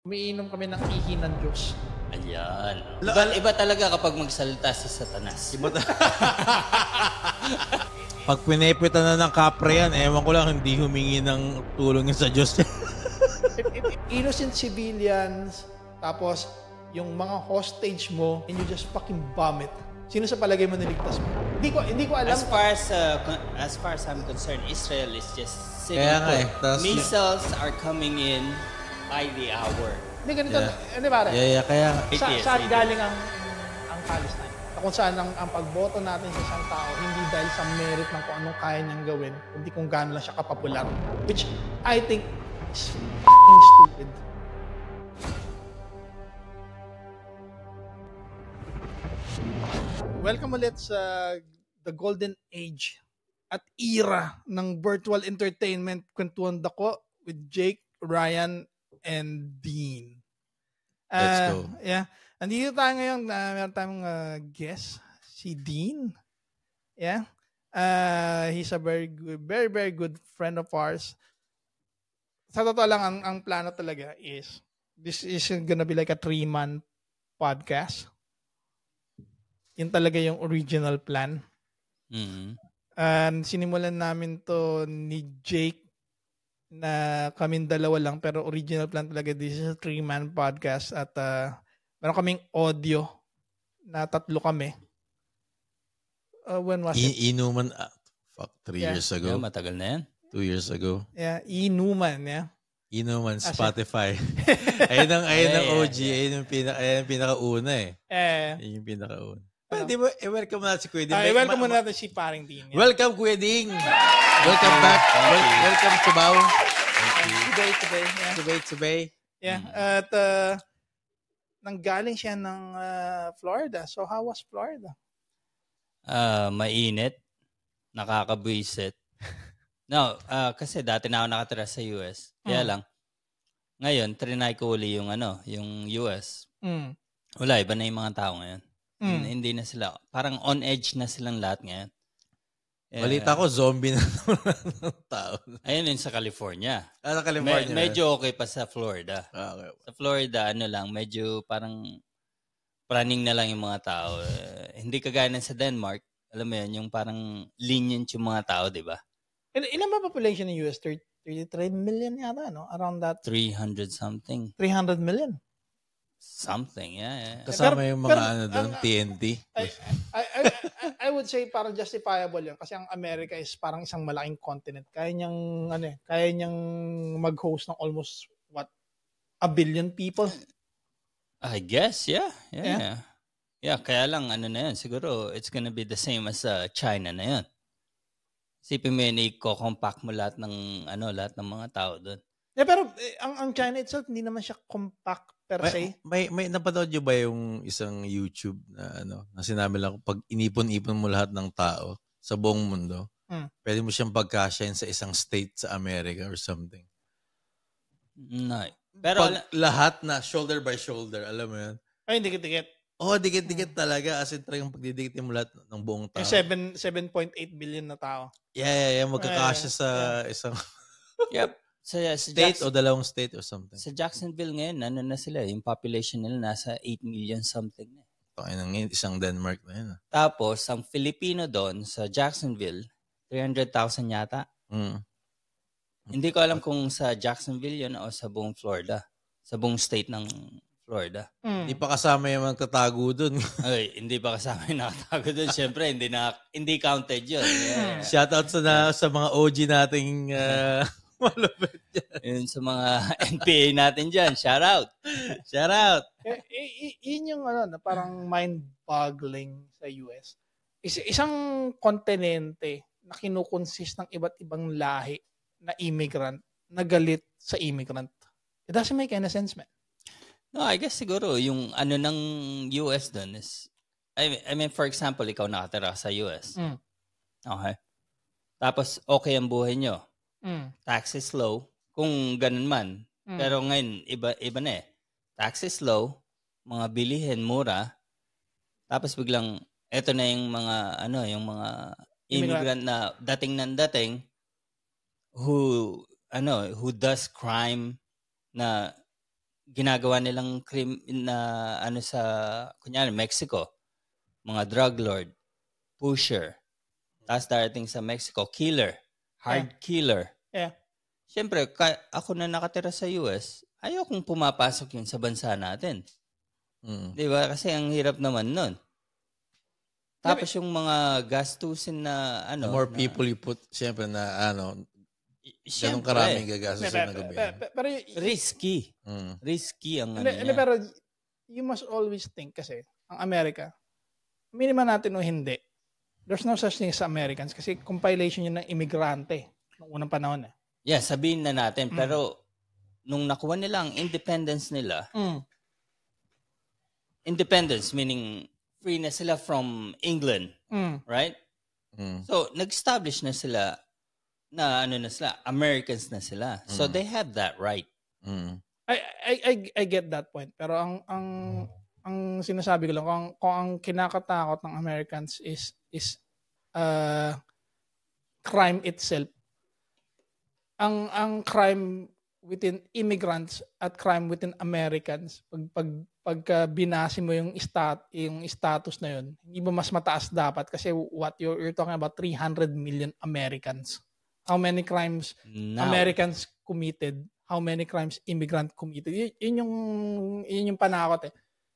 Umiinom kami ng ihi ng Diyos. Ayan. Iba talaga kapag magsalita si Satanas. Pag pinipitan na ng kapre yan, ewan ko lang, hindi humingi ng tulong yun sa Diyos. Innocent civilians, tapos yung mga hostage mo, and you just fucking bomb it. Sino sa palagay mo niligtas mo? Hindi ko alam. As far as I'm concerned, Israel is just sitting put. Missiles are coming in by the hour. Hindi ganito. Hindi pare. Kaya Saan galing ang Palestine? Kung saan ang pagboto natin sa isang tao, hindi dahil sa merit ng kung anong kaya niyang gawin, kundi kung gaano lang siya kapopular. Which I think is f***ing stupid. Welcome ulit sa the golden age at era ng virtual entertainment. Kwentuhan dako with Jake, Ryan, and Dean. Let's go. Yeah. Andito tayo ngayon, meron tayong guest, si Dean. Yeah. He's a very good friend of ours. Sa totoo lang, ang plano talaga is, this is gonna be like a 3-man podcast. Yun talaga yung original plan. Mm-hmm. And sinimulan namin to ni Jake na kaming dalawa lang, pero original plan talaga, this is a 3-man podcast at meron kaming audio na 3 kami. When was it? Inuman, 3 years ago. Yeah, matagal na yan. 2 years ago. Yeah, Inuman, yeah. Inuman, Spotify. ayun ang OG, ayun yung pinakauna eh. Ayun yung pinakauna. Di ba, welcome natin si Kuya Ding. Welcome muna natin si Paring Dean. Yeah. Welcome, Kuya Ding. Welcome back. Welcome to Bao. Today. Yeah, at nanggaling siya ng Florida. So, how was Florida? Mainit. Nakakabwisit. No, kasi dati na ako nakatira sa US. Kaya lang, ngayon, trinay ko uli yung US. Wala, iba na yung mga tao ngayon. Hindi na sila, parang on edge na silang lahat ngayon. Balita ko, zombie na ng tao. Ayun yun sa California. Sa California. Medyo okay pa sa Florida. Okay. Sa Florida, medyo parang praning na lang yung mga tao. Hindi kagaya ng sa Denmark. Alam mo yun, yung parang lenient yung mga tao, di ba? Ilan ba population ng US? 33 million yata, no? Around that. 300 something. 300 million? Something, yeah. Kasama yung mga doon, TNT. I would say parang justifiable yun kasi ang America is parang isang malaking continent. Kaya niyang mag-host ng almost 1 billion people. I guess, yeah. Yeah, kaya lang na yun. Siguro it's gonna be the same as China na yun. Sipin mo yun, i-compact mo lahat ng mga tao doon. Yeah, pero ang China itself hindi naman siya compact per se. May napanood niyo ba yung isang YouTube na na sinabi lang pag inipon-ipon mo lahat ng tao sa buong mundo, pwede mo siyang pagkasyahin sa isang state sa America or something. No. Pero lahat na shoulder by shoulder, alam mo yun? Ay, dikit-dikit. Dikit-dikit talaga as in talagang pagdidikitin mo lahat ng buong tao. 7.8 billion na tao. Yeah. Magkakasya sa isang Yep. Sa state o dalawang state or something. Sa Jacksonville ngayon, na sila, yung population nila nasa 8 million something na. Isang Denmark na yun. Tapos, ang Filipino doon sa Jacksonville, 300,000 yata. Hindi ko alam kung sa Jacksonville yun o sa buong Florida. Sa buong state ng Florida. Hindi pa kasama yung magtatago doon. Ay, hindi pa kasama yung nakatago doon. Siyempre, hindi counted yun. Yeah. Shoutout sa mga OG nating malupit dyan. Yun sa mga NPA natin dyan. Shout out. Yun yung na parang mind-boggling sa US. Isang kontinente na kinukonsist ng iba't ibang lahi na immigrant na galit sa immigrant. It doesn't make any sense, man. No, I guess siguro yung ng US doon is, I mean, for example, ikaw nakatira sa US. Okay. Tapos, okay ang buhay nyo. Taxes low, kung ganun man. Pero ngayon, iba na eh. Taxes low, mga bilihin mura, tapos biglang, eto na yung mga, yung mga immigrant na dating who does crime na ginagawa nilang crime na sa kunyari Mexico, mga drug lord, pusher, tapos darating sa Mexico, killer, hard killer. Yeah. Siyempre, ako na nakatira sa US, ayaw kong pumapasok yun sa bansa natin. Di ba? Kasi ang hirap naman nun. Tapos yung mga gastusin na the more people you put, siyempre na ganun karaming gagastusin na gobyerno. Pero risky. Risky ang pero you must always think kasi, ang Amerika, miniman natin o hindi, there's no such thing as Americans kasi compilation yun ng imigrante noong unang panahon. Yeah, sabihin na natin. Pero nung nakuha nila ang independence nila, independence meaning free na sila from England, right? So, nag-establish na sila na Americans na sila. So, they have that right. I get that point. Pero ang sinasabi ko lang, kung ang kinakatakot ng Americans is crime itself. Ang crime within immigrants at crime within Americans, pagka binasi mo yung status na yun, hindi ba mas mataas dapat? Kasi what you're talking about 300 million Americans. How many crimes Americans committed? How many crimes immigrant committed? Yun yung panakot eh.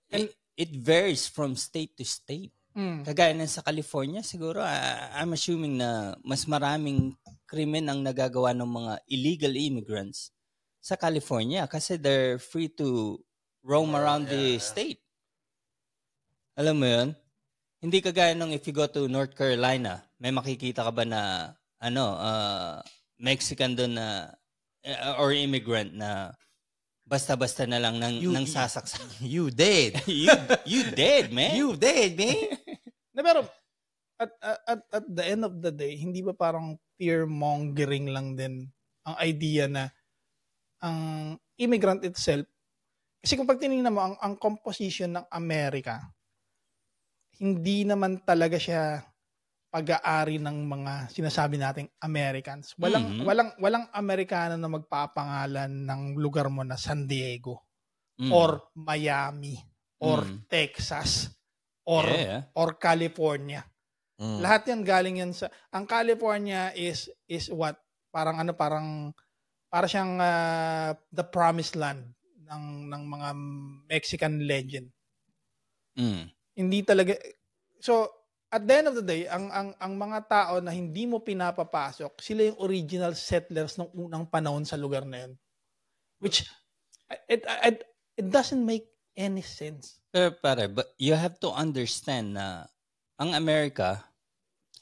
And it varies from state to state. Kagaya ng sa California, siguro, I'm assuming na mas maraming krimen ang nagagawa ng mga illegal immigrants sa California kasi they're free to roam around the state. Alam mo yun? Hindi kagaya nung if you go to North Carolina, may makikita ka ba na Mexican doon na or immigrant na basta-basta na lang nang sasaksak. You dead. you dead, man. You dead, man. Pero at the end of the day, hindi ba parang fear-mongering lang din ang idea na ang immigrant itself, kasi kung pag tinignan mo ang composition ng Amerika, hindi naman talaga siya pag-aari ng mga sinasabi nating Americans. Walang Amerikano na magpapangalan ng lugar mo na San Diego or Miami or Texas or California. Lahat yan galing yan sa ang California is what para siyang the promised land ng mga Mexican legend. Hindi talaga. So at the end of the day, ang mga tao na hindi mo pinapapasok, sila yung original settlers ng unang panahon sa lugar na yun. Which it doesn't make any sense. Pero but you have to understand na ang Amerika,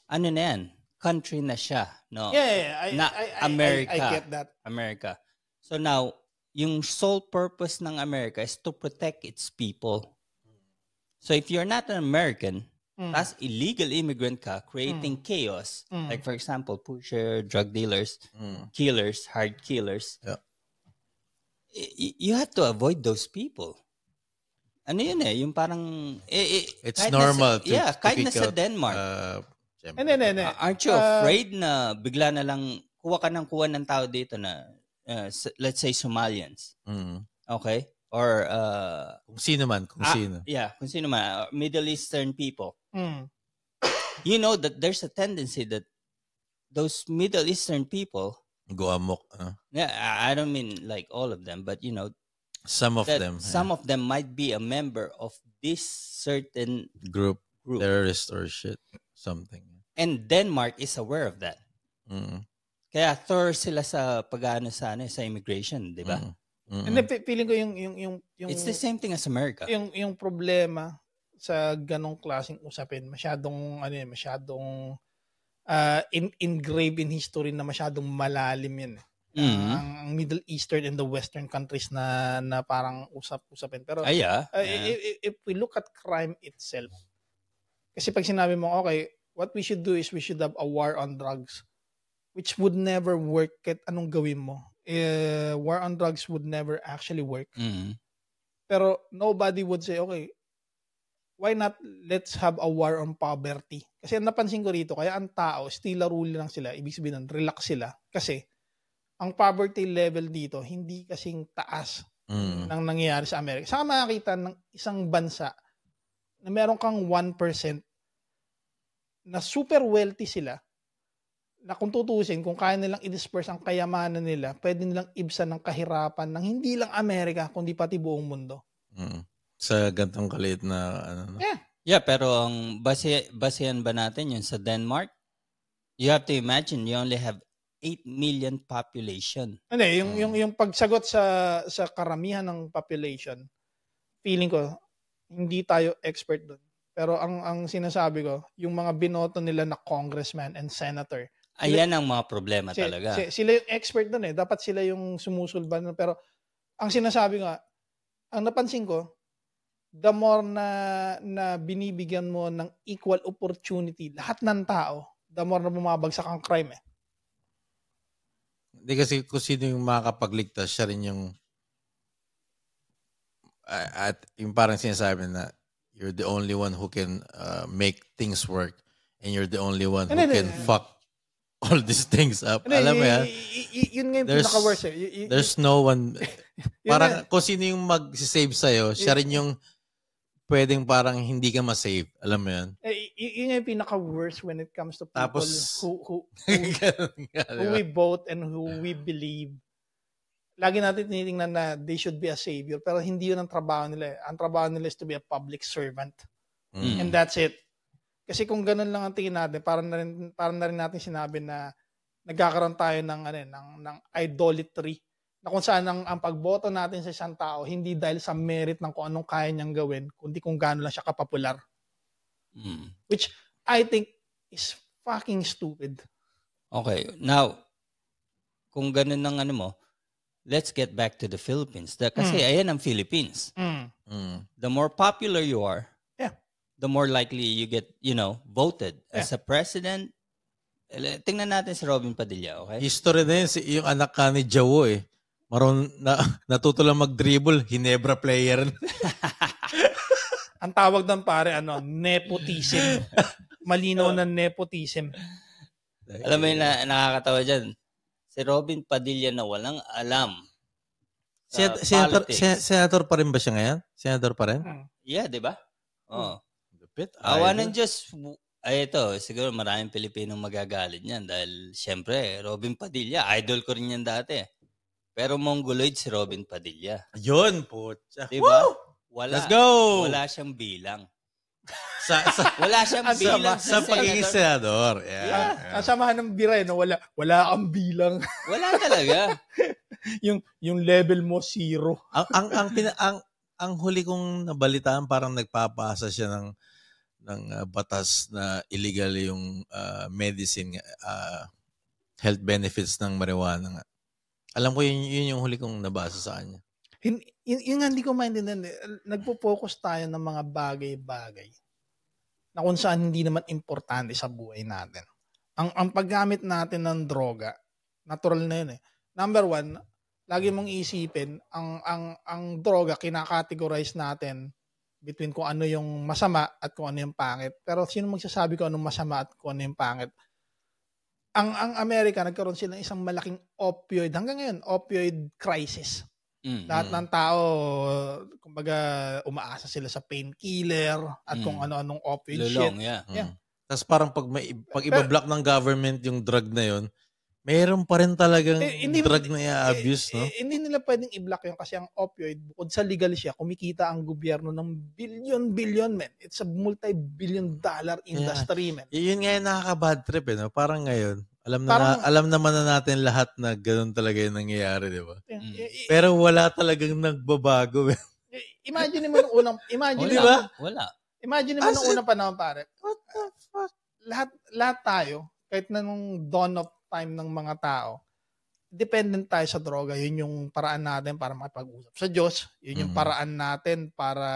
ano na yan? Country na siya, no? Yeah. America. I get that. America. So now, yung sole purpose ng America is to protect its people. So if you're not an American, tas illegal immigrant ka, creating chaos, like for example, pusher, drug dealers, killers, hard killers, you have to avoid those people. Ano yun yung parang... it's normal to kahit pick nasa out, Denmark. Aren't you afraid na bigla na lang kuha ng tao dito na, let's say, Somalians? Okay? Or... kung sino man. Yeah, kung sino man. Middle Eastern people. You know that there's a tendency that those Middle Eastern people... Go amok. Yeah, I don't mean like all of them, but you know... Some of them might be a member of this certain group. Terrorist or shit. Something. And Denmark is aware of that. Kaya thorough sila sa pag-ano sa immigration, di ba? And feeling ko yung it's the same thing as America. Yung problema sa ganong klaseng usapin, masyadong engraved in history na masyadong malalim yun. Ang Middle Eastern and the Western countries na parang usap-usapin. Pero if we look at crime itself, kasi pag sinabi mo, okay, what we should do is we should have a war on drugs, which would never work kahit anong gawin mo. War on drugs would never actually work. Pero nobody would say, okay, why not let's have a war on poverty? Kasi napansin ko rito, kaya ang tao, still rule lang sila, ibig sabihin nun, relax sila. Kasi ang poverty level dito, hindi kasing taas ng nangyayari sa Amerika. Saka makakita ng isang bansa na meron kang 1% na super wealthy sila, na kung tutusin, kung kaya nilang i-disperse ang kayamanan nila, pwede nilang ibsan ng kahirapan ng hindi lang Amerika, kundi pati buong mundo. Sa gantong kaliit na ano. Yeah, pero ang basehan ba natin yun sa Denmark? You have to imagine, you only have 8 million population. Hindi, yung pagsagot sa karamihan ng population, feeling ko, hindi tayo expert doon. Pero ang sinasabi ko, yung mga binoto nila na congressman and senator, ayan ang mga problema talaga. Sila yung expert doon eh. Dapat sila yung sumusulban. Pero ang sinasabi ko, ang napansin ko, the more na binibigyan mo ng equal opportunity lahat ng tao, the more na bumabagsak ang crime eh. Hindi kasi kung sino yung makakapagligtas, siya rin yung at yung parang sinasabi na you're the only one who can make things work and you're the only one who can fuck all these things up. Alam mo yan? Yun nga yung pinaka-worst eh. There's no one, parang kung sino yung mag-save sa'yo, siya rin yung pwedeng parang hindi ka ma-save. Alam mo yan? Yun nga yung pinaka-worst when it comes to people who diba? we vote and who we believe. Lagi natin tinitingnan na they should be a savior, pero hindi yun ang trabaho nila. Ang trabaho nila is to be a public servant. And that's it. Kasi kung ganun lang ang tingin natin, parang na rin natin sinabi na nagkakaroon tayo ng idolatry, na kung saan ang pagboto natin sa isang tao, hindi dahil sa merit ng kung anong kaya niyang gawin, kundi kung gaano lang siya kapopular. Which I think is fucking stupid. Okay. Now, kung ganun ng mo, let's get back to the Philippines. Kasi ayan ang Philippines. The more popular you are, the more likely you get, voted as a president. Tingnan natin si Robin Padilla, okay? History na yun, yung anak ka ni Jawo eh. Natuto lang mag-dribble, Hinebra player. Ang tawag ng pare, nepotism. Malinaw na nepotism. Alam mo yung nakakatawa dyan? Si Robin Padilla na walang alam sa politics. Senator pa rin ba siya ngayon? Senator pa rin? Yeah, di ba? Oo. Awa ng Diyos. Ay, ito, siguro maraming Pilipinong magagalit niyan dahil, syempre, Robin Padilla, idol ko rin yan dati. Pero mongoloid si Robin Padilla. Yun, putya. Diba? Let's go! Wala siyang bilang. Wala siyang bilang sa pagiging senador. Yeah. Ang samahan ng bira, wala kang bilang. Wala talaga. yung level mo, zero. Ang huli kong nabalitaan, parang nagpapasa siya ng batas na illegal yung medicine, health benefits ng marijuana nga. Alam ko yun yung huli kong nabasa sa kanya. Yun nga hindi ko maintindihan. Nagpo-focus tayo ng mga bagay-bagay na kung saan hindi naman importante sa buhay natin. Ang paggamit natin ng droga, natural na yun eh. Number one, lagi mong isipin, ang droga, kinakategorize natin between kung ano yung masama at kung ano yung pangit. Pero sino magsasabi kung anong masama at kung ano yung pangit? Ang Amerika, nagkaroon sila ng isang malaking opioid, hanggang ngayon, opioid crisis. Lahat ng tao, kumbaga, umaasa sila sa painkiller at kung ano-anong opioid Lulong, shit. Yeah. Tapos parang pag ibablock ng government yung drug na yun, mayroon pa rin talagang drug na i-abuse, no? Hindi nila pwedeng i-block yun kasi ang opioid, bukod sa legal siya, kumikita ang gobyerno ng billion, man. It's a multi-billion dollar industry, man. Yun nga yung nakaka-bad trip, no? Parang ngayon, alam naman na natin lahat na ganoon talaga yung nangyayari, di ba? Pero wala talagang nagbabago, man. Imagine mo nung unang, Wala. Imagine mo nung unang panahon, pare. What the fuck? Lahat tayo, kahit na nung dawn of time ng mga tao, dependent tayo sa droga. Yun yung paraan natin para makipag-usap sa Diyos. Yun yung paraan natin para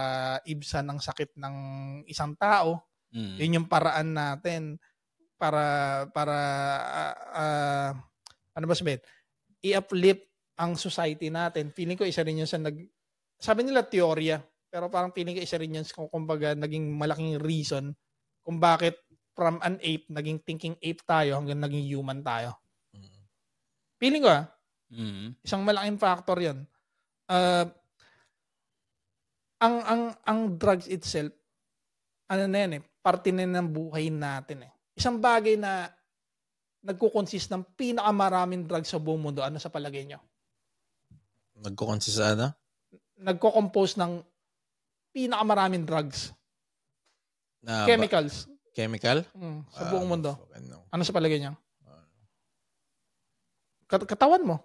ibsan ang sakit ng isang tao. Yun yung paraan natin para ano ba sabihin? I-uplift ang society natin. Feeling ko isa rin yun sa sabi nila teorya, pero parang feeling ko isa rin yun kumbaga naging malaking reason kung bakit from an ape, naging thinking ape tayo hanggang naging human tayo. Feeling ko isang malaking factor yun. ang drugs itself, ano na yan parte na ng buhay natin Isang bagay na nagko-consist ng pinakamaraming drugs sa buong mundo. Ano sa palagay nyo? Nagko-consist ano? Nagko-compose ng pinakamaraming drugs. Chemicals. Chemical? Sa buong mundo. Ano sa palagay nyo? Katawan mo.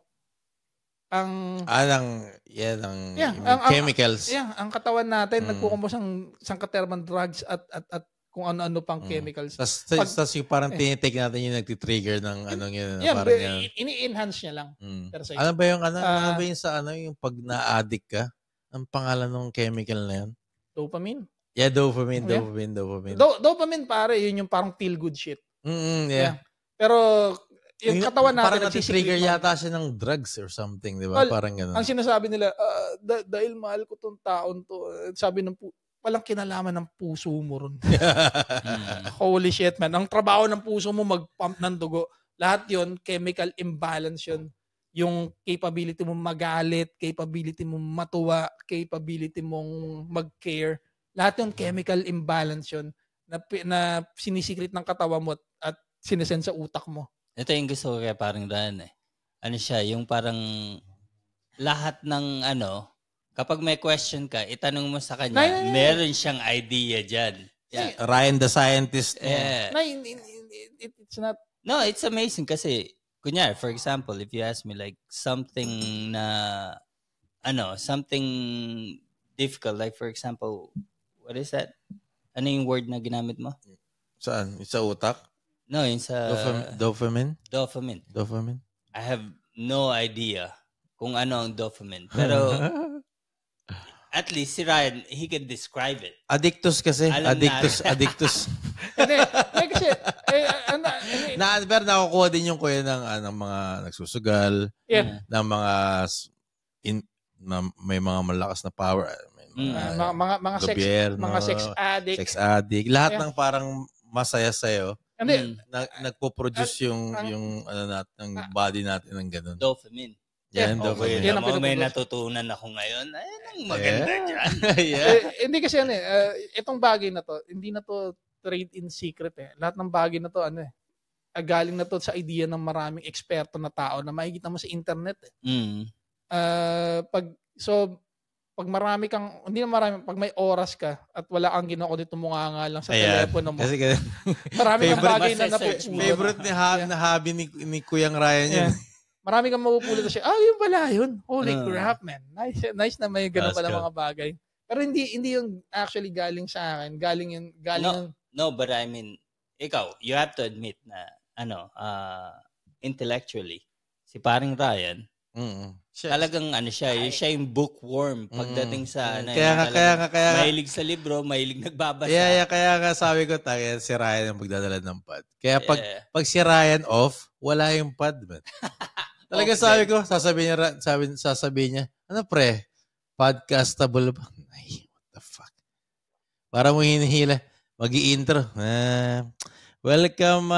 Ang chemicals. Ang katawan natin nagko-compose ng sangkatermang drugs at kung ano-ano pang chemicals. Tapos yung parang tinitake natin yung nagtitrigger ng anong yun. Ini-enhance niya lang. Ano ba yung sa yung pag na-addict ka? Ang pangalan ng chemical na yun? Dopamine. Yeah, dopamine. Dopamine pare, yun yung parang feel good shit. Yeah. Pero yung katawan natin parang nagtitrigger yata siya ng drugs or something, di ba? Well, parang gano'n. Ang sinasabi nila, dahil mahal ko tong taon to, sabi ng walang kinalaman ng puso mo ron. Holy shit, man. Ang trabaho ng puso mo mag-pump ng dugo. Lahat yon chemical imbalance yon. Yung capability mo magalit, capability mo matuwa, capability mong mag-care. Lahat yon chemical imbalance yon na sinisikret ng katawan mo at sinesend sa utak mo. Ito yung gusto ko kaya parang daan Ano siya, yung parang lahat ng kapag may question ka, itanong mo sa kanya, meron siyang idea dyan. Yeah. Ryan the Scientist. Yeah. It's not... No, it's amazing kasi, kunyari, for example, if you ask me like something na, something difficult, like for example, what is that? Ano yung word na ginamit mo? Saan? Sa utak? No, yung sa... Dopamine? Dopamine. I have no idea kung ano ang dopamine. Pero... At least si Ryan, he can describe it. Addictus kasi. Addictus. Hindi kasi, pero nakukuha din yung kuya ng mga nagsusugal, ng mga may mga malakas na power, mga sex addict. Sex addict. Lahat ng parang masaya sa'yo. Nagpo-produce yung ng body natin ng ganun. Dopamine. Yan may natutunan ako ngayon. Ayun ang maganda dyan. Hindi kasi itong bagay na to, hindi na to trade in secret Lahat ng bagay na to, galing na to sa idea ng maraming eksperto na tao na makikita mo sa internet pag marami kang, hindi na marami, pag may oras ka at wala kang ginawa dito mukha lang sa telepono mo. Kasi marami kang bagay na napupulot. Favorite na hobby ni Kuyang Ryan yun. Marami kang mapupulot siya. Yun pala yun. Holy crap, man. Nice na may ganun pala mga bagay. Pero hindi yung actually galing sa akin. Galing No, but I mean, ikaw, you have to admit na, intellectually, si paring Ryan, talagang siya yung bookworm pagdating sa kaya mahilig sa libro, mahilig nagbabasa. Kaya nga sabi ko si Ryan ang magdadala ng pad. Kaya pag si Ryan off, wala yung pad, man. Talaga sabi ko, sasabihin niya, ano pre, podcastable ba? Ay, what the fuck? Para mo hinihila, mag-i-intro. Welcome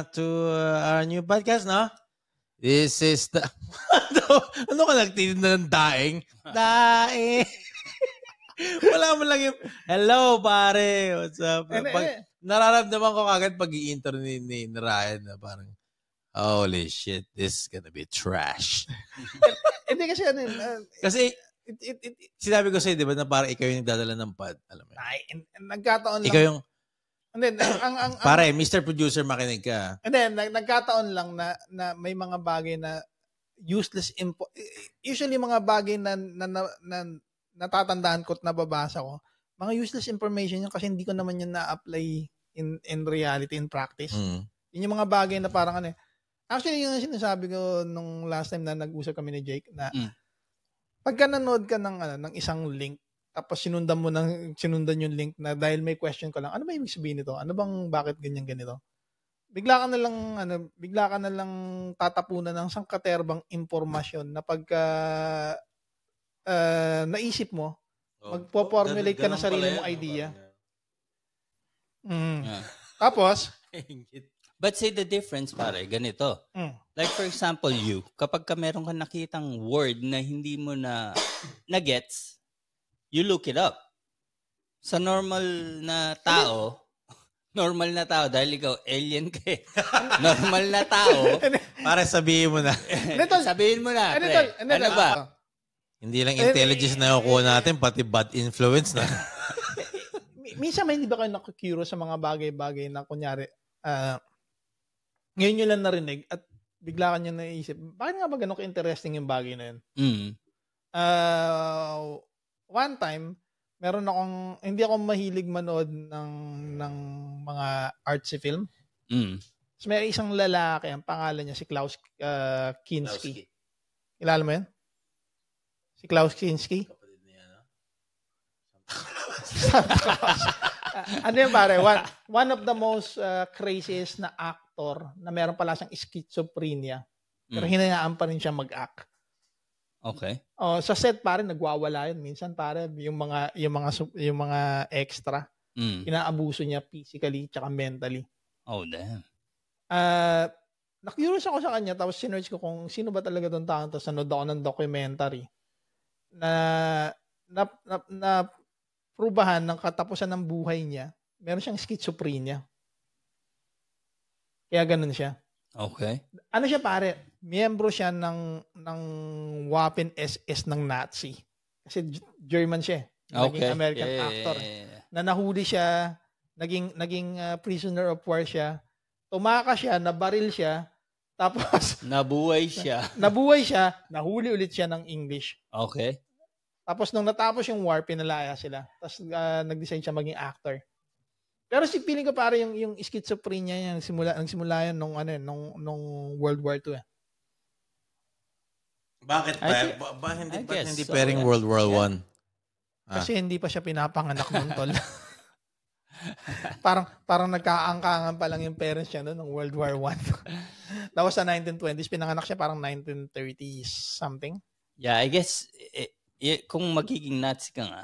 to our new podcast, no? This is the... ano ka nagtitinda ng daing? Daing! Wala mo lang yung, hello pare, what's up? Nararamdaman ko kagad pag i-intro ni Ryan na parang, holy shit, this is gonna be trash. Hindi kasi kasi sinabi ko sa'yo, di ba, na parang ikaw yung nagdadala ng pad. Alam mo yun? Nagkataon lang. Ikaw yung... And then, pare, Mr. Producer, makinig ka. And then, nagkataon lang na may mga bagay na useless usually mga bagay na natatandaan ko at nababasa ko, mga useless information yun kasi hindi ko naman yun na-apply in reality, in practice. Yun yung mga bagay na parang actually, yung sinasabi ko nung last time na nag-usap kami ni Jake na pagka nanood ka ng isang link tapos sinundan yung link na dahil may question ko lang, ano ba ibig sabihin nito? Ano bang bakit ganito? Bigla ka na lang tatapunan ng sangkaterbang impormasyon na pagka naisip mo, magpo-formulate ka ng sarili mong idea. Tapos, but say the difference, pare, ganito. Like for example, kapag ka meron ka nakitang word na hindi mo na gets, you look it up. Sa normal na tao dahil ikaw alien ka eh. Normal na tao. Para sabihin mo na. Sabihin mo na, pre. Ano ba? Hindi lang intelligence na nakukuha natin, pati bad influence na. Minsan may hindi ba kayo nakikuro sa mga bagay-bagay na kunyari, ngayon nyo lang narinig at bigla ka nyo naisip, bakit nga ba ganun ka-interesting yung bagay na yun? One time, hindi ako mahilig manood ng mga artsy film. So, may isang lalaki, ang pangalan niya si Klaus Kinski. Kilala mo yan? Si Klaus Kinski? Kapatid niya, no? Ano yun pare? One of the most craziest na actor na meron pala siyang schizophrenia. Pero hinayaan pa rin siya mag-act. Okay. Sa set pare nagwawala yun minsan pare yung mga extra. Inaabuso niya physically tsaka mentally. Oh damn. Na-curious ako sa kanya tapos sinearch ko kung sino ba talaga tong tao tapos nanood ako ng documentary na prubahan ng katapusan ng buhay niya. Meron siyang schizophrenia. Kaya ganun siya. Okay. Ano siya pare? Miyembro siya ng Waffen SS ng Nazi. Kasi German siya. Naging American actor. Na nahuli siya, naging prisoner of war siya. Tumakas siya, nabaril siya, tapos nabuhay siya, nahuli ulit siya ng English. Okay. Tapos nung natapos yung war, pinalaya sila. Tapos nag-decide siya maging actor. Pero feeling ko pare yung schizophrenia niya nagsimula yan nung World War II. Bakit ba hindi pwedeng World War I? Kasi hindi pa siya pinapanganak noon, tol. parang nagkaangkangan pa lang yung parents niya noon ng World War I. Tapos sa 1920s pinanganak siya parang 1930s something. Yeah, I guess kung magiging Nazi ka nga,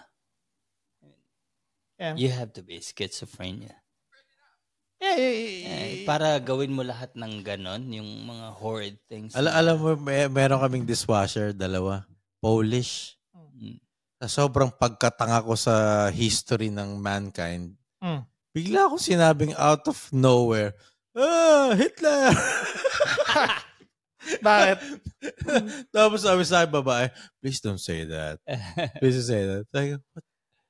you have to be schizophrenia. Para gawin mo lahat ng ganon, yung mga horrid things. Alam mo, meron kaming dishwasher, dalawa. Polish. Sa sobrang pagkatanga ko sa history ng mankind, bigla akong sinabing out of nowhere, Hitler! Bakit? Tapos sabi sa babae, please don't say that. Please don't say that.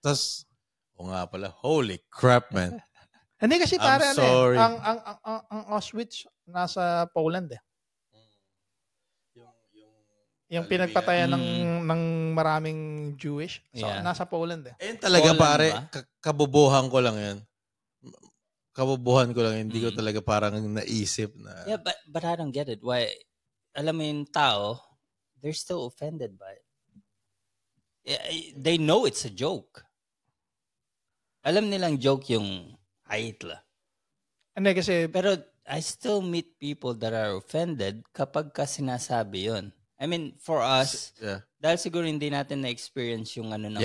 Tapos, nga pala, holy crap, man. Hindi kasi pare sorry. Ang Auschwitz nasa Poland eh. Yung pinagpatayan ng maraming Jewish. So, nasa Poland eh. Ayun talaga Poland, pare, kabubuhan ko lang yan. Kabubuhan ko lang, hindi ko talaga parang naisip na... Yeah, but I don't get it. Why, alam mo yung tao, they're still offended by it. They know it's a joke. Alam nilang joke yung Hitler. Hindi kasi... Pero I still meet people that are offended kapag ka sinasabi yun. I mean, for us, dahil siguro hindi natin na-experience yung ano ng...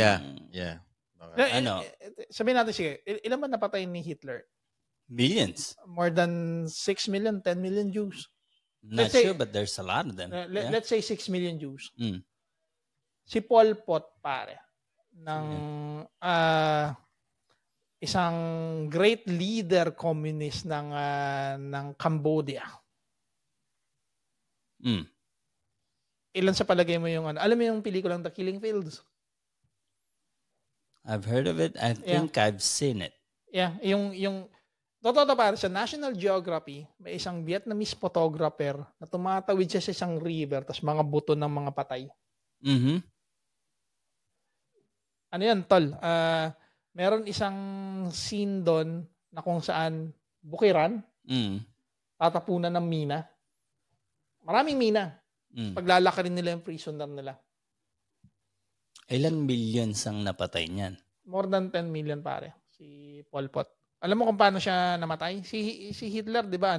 Yeah. Okay. Sabihin natin, sige, ilan man napatay ni Hitler? Millions. More than 6 million, 10 million Jews. Not sure, but there's a lot of them. Let's say 6 million Jews. Si Pol Pot, pare, ng isang great leader communist ng Cambodia. Ilan sa palagay mo yung alam mo yung pelikulang The Killing Fields? I've heard of it. I think I've seen it. Yeah, yung totoo para sa National Geography, may isang Vietnamese photographer na tumatawid siya sa isang river tapos mga buto ng mga patay. Ano yan, tol? Meron isang scene doon na kung saan bukiran, tatapunan ng mina. Maraming mina. Paglalakarin nila yung prisoner nila. Ilan millions ang napatay niyan? More than 10 million pare. Si Pol Pot. Alam mo kung paano siya namatay? Si Hitler, di ba,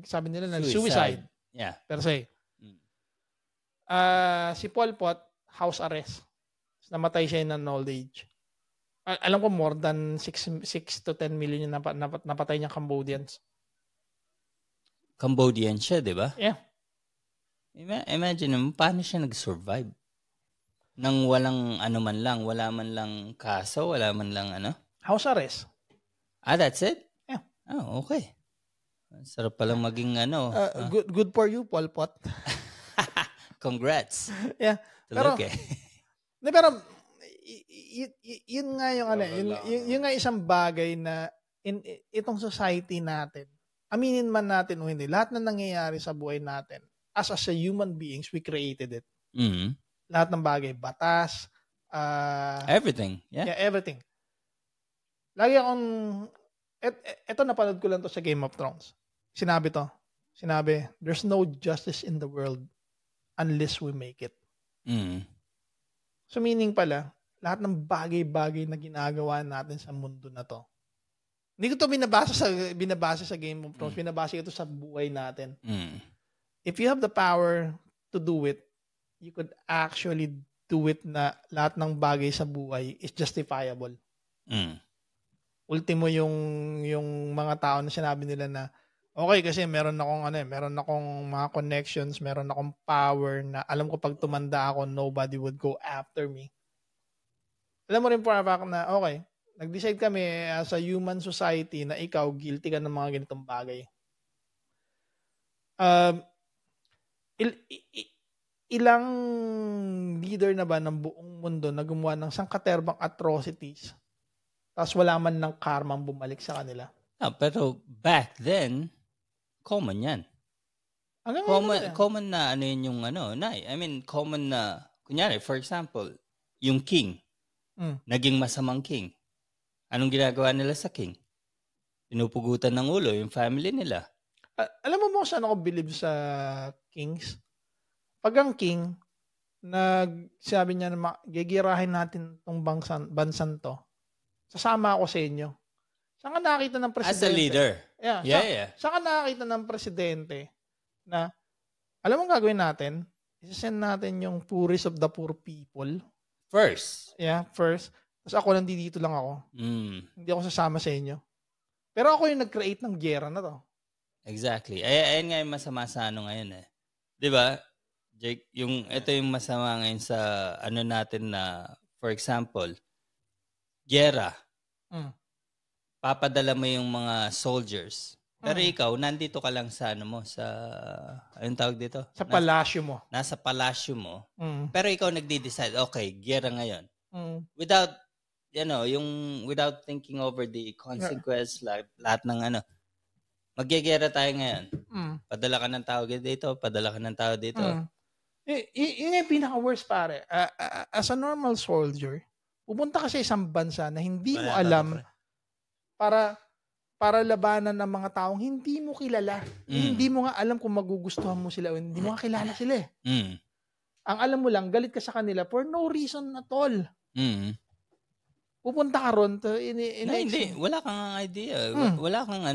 sabi nila na suicide. Yeah. Per se. Si Pol Pot, house arrest. Namatay siya in an old age. Alam ko more than 6 to 10 million yung napatay niya Cambodians. Cambodian siya, di ba? Yeah. Imagine mo, paano siya nag-survive? Nang walang ano man lang, wala man lang kaso, wala man lang ano? House arrest. That's it? Yeah. Oh, okay. Sarap palang maging ano. Good for you, Pol Pot. Congrats. Yeah. Pero, yun nga yung ano, yun nga isang bagay na itong society natin, aminin man natin o hindi, lahat na nangyayari sa buhay natin, as a human beings, we created it. Mm-hmm. Lahat ng bagay, batas, everything. Yeah, everything. Lagi akong, eto napanood ko lang to sa Game of Thrones. Sinabi, there's no justice in the world unless we make it. Mm. So meaning pala, lahat ng bagay-bagay na ginagawa natin sa mundo na to. Hindi ko to binabasa sa Game of Thrones, binabasa ko to sa buhay natin. Mm. If you have the power to do it, you could actually do it na lahat ng bagay sa buhay is justifiable. Mm. Ultimo yung mga tao na sinabi nila na okay kasi meron akong mga connections, meron akong power na alam ko pag tumanda ako, nobody would go after me. Alam mo rin for a fact na okay, nag-decide kami as a human society na ikaw guilty ka ng mga ganitong bagay. Ilang leader na ba ng buong mundo na gumawa ng sangkaterbang atrocities tapos wala man ng karmang bumalik sa kanila? Pero back then, common yan. Common na ano yun yung ano, common na, kunyari, for example, yung king, naging masamang king. Anong ginagawa nila sa king? Pinupugutan ng ulo yung family nila. Alam mo saan ako believe sa kings? Pag ang king, sabi niya na gigirahin natin tong bansan to, sasama ako sa inyo. Saan ka nakakita ng presidente? As a leader. Yeah. Saan ka nakakita ng presidente na, alam mo gagawin natin? Isasend natin yung poorest of the poor people. First. Yeah, first. Tapos ako nandito lang ako. Hindi ako sasama sa inyo. Pero ako yung nag-create ng giyera na to. Exactly. Ayan nga yung masama sa ano ngayon eh. Diba, Jake, ito yung masama ngayon sa ano natin na, for example, giyera. Papadala mo yung mga soldiers. Pero ikaw, nandito ka lang sa anong tawag dito? Sa palasyo mo. Nasa palasyo mo. Pero ikaw nagde-decide, okay, giyera ngayon. Without, without thinking over the consequence, lahat ng magyegera tayo ngayon. Padala ka ng tao dito, padala ka ng tao dito. Yun yung pinaka-worst pare. As a normal soldier, pupunta ka sa isang bansa na hindi mo alam para labanan ng mga taong hindi mo kilala. Hindi mo nga alam kung magugustuhan mo sila o hindi mo nga kilala sila. Ang alam mo lang, galit ka sa kanila for no reason at all. Pupunta ka ron hindi. Wala kang idea. Wala kang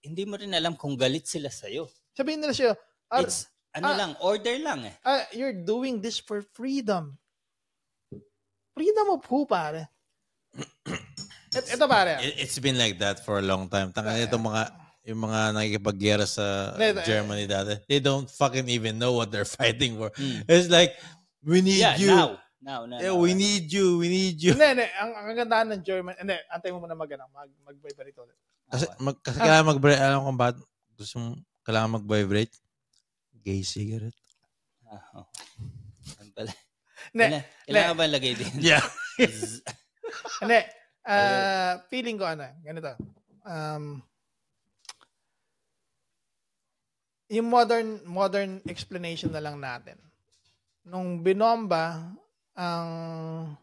hindi mo rin alam kung galit sila sa'yo. Sabihin nila sa'yo, it's order lang eh. You're doing this for freedom. Freedom of who, pare? Ito pare. It's been like that for a long time. Yung mga nakikipaggera sa Germany dati, they don't fucking even know what they're fighting for. It's like, we need you. Now. We need you. Hindi. Ang kagandahan ng German, antay mo muna mag-vibrate ulit. Kasi kailangan mag-vibrate. Alam ko ba, kailangan mag-vibrate? Gay cigarette. Kailangan ba lagay din? Yeah. Hindi. Feeling ko ganito. Yung modern explanation na lang natin. Nung binomba ang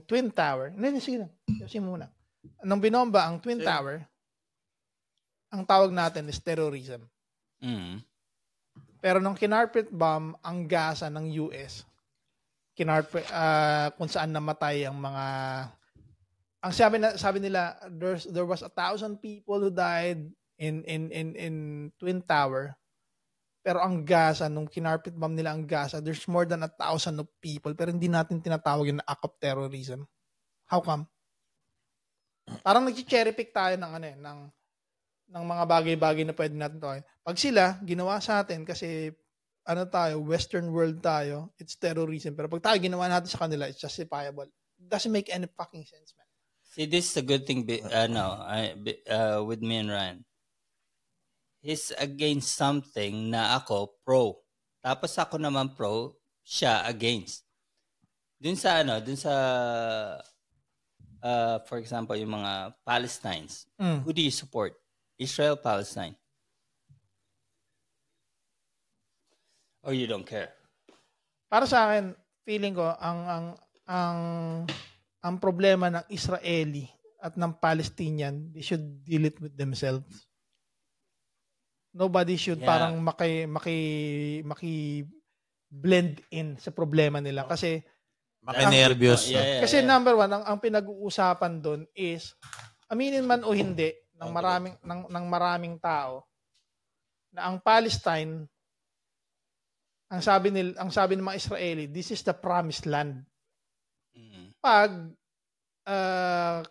Twin Tower. Sige muna. Nung binomba ang Twin Tower, ang tawag natin is terrorism. Pero nung kinarpet bomb ang Gaza ng US, kung saan namatay ang mga, ang sabi nila there was 1,000 people who died in Twin Tower. Pero ang Gaza, nung kinarpet bomb nila ang Gaza, there's more than 1,000 of people, pero hindi natin tinatawag yung act of terrorism. How come? Parang nag-cherry pick tayo ng mga bagay-bagay na pwede natin to. Pag sila ginawa sa atin kasi Western world tayo, it's terrorism. Pero pag tayo ginawa natin sa kanila, it's justifiable. It doesn't make any fucking sense, man. See, this is a good thing with me and Ryan. He's against something na ako pro. Tapos ako naman pro, siya against. Dun sa for example, yung mga Palestines. Who do you support? Israel, Palestine? Or you don't care? Para sa akin, feeling ko ang problema ng Israeli at ng Palestinian, they should deal it with themselves. Nobody should parang blend in sa problema nila kasi maki-nervyos. Kasi number one, ang pinag-uusapan doon is aminin man o hindi ng maraming tao na ang Palestine, ang sabi ng mga Israeli, this is the promised land. Pag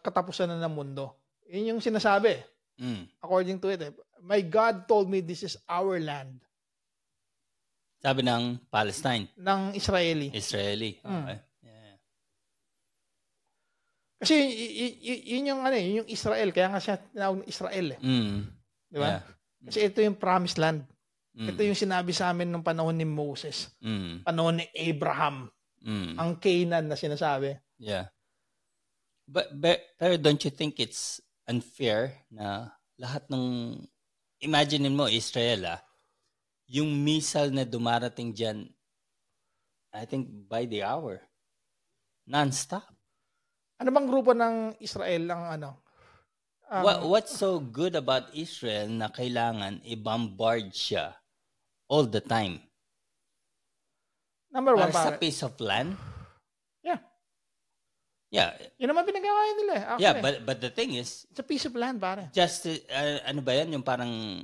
katapusan na ng mundo. Yun yung sinasabi. According to it. My God told me this is our land. Sabi ng Palestine. Ng Israeli. Okay. Yeah. Kasi yun yung Israel. Kaya nga siya tinawag ng Israel. Di ba? Yeah. Kasi ito yung promised land. Ito yung sinabi sa amin nung panahon ni Moses. Panahon ni Abraham. Ang Canaan na sinasabi. Yeah. But don't you think it's unfair na lahat ng imagine mo Israel yung missile na dumarating diyan, I think by the hour, non-stop. Ano bang grupo ng Israel what's so good about Israel na kailangan i-bombard siya all the time? Number one, para sa piece of land? Yeah. Yun naman pinagawa nila actually. Yeah, but the thing is, it's a piece of land, pare. Just, ano ba yan? Yung parang,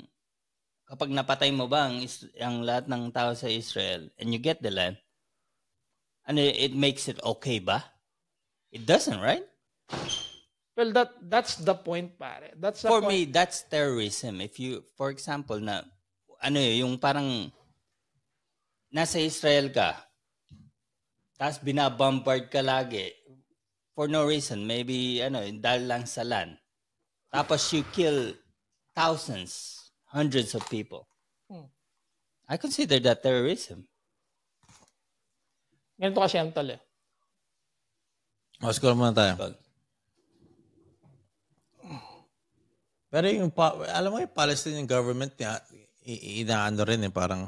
kapag napatay mo ba ang lahat ng tao sa Israel and you get the land, it makes it okay ba? It doesn't, right? Well, that's the point, pare. That's the For point. me, that's terrorism. If you, for example, na, yung parang, nasa Israel ka, tapos binabombard ka lagi, for no reason, maybe dahil lang sa land. Tapos you kill thousands, hundreds of people. I consider that terrorism. Ganito kasi ang tol Score muna tayo. Pero alam mo yung Palestinian government inaano rin parang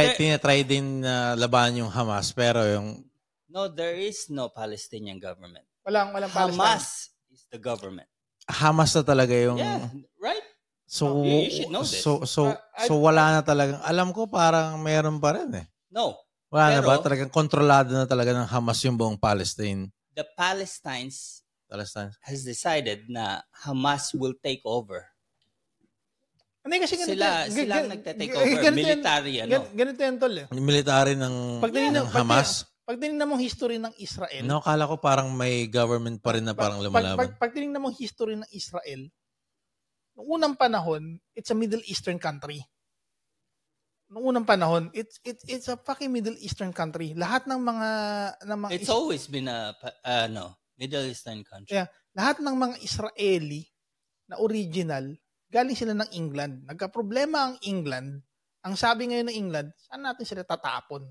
tinatry din laban yung Hamas pero yung No, there is no Palestinian government. Walang Palestine. Hamas is the government. Hamas na talaga yung... Yeah, right? So, you should know this. So wala na talagang... Alam ko parang meron pa rin No. Wala na ba? Talagang kontrolado na talaga ng Hamas yung buong Palestine. The Palestine has decided na Hamas will take over. Hindi kasi sila nagte-take over. Military, Ganito yan, tol Military ng Hamas. Pag tinignan mong history ng Israel... No, kala ko parang may government pa rin na parang lumalaban. Pag tinignan mong history ng Israel, noong unang panahon, it's a Middle Eastern country. Noong unang panahon, it's a fucking Middle Eastern country. Lahat ng mga it's always been a Middle Eastern country. Yeah, lahat ng mga Israeli na original, galing sila ng England. Nagka-problema ang England. Ang sabi ngayon ng England, saan natin sila tatapon?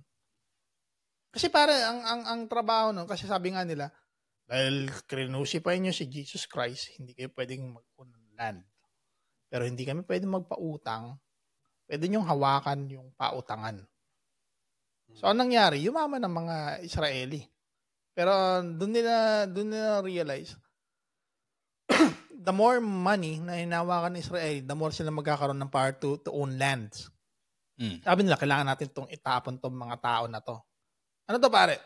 Kasi ang trabaho nun, kasi sabi nga nila, dahil kinusipay nyo si Jesus Christ, hindi kayo pwedeng mag-unang land. Pero hindi kami pwedeng magpautang, pwede nyong hawakan yung pautangan. So, anong nangyari? Yumaman ng mga Israeli. Pero doon nila realize, the more money na hinawakan ng Israeli, the more sila magkakaroon ng power to own lands. Sabi nila, kailangan natin itong itapon itong mga tao na to. Ano to pare?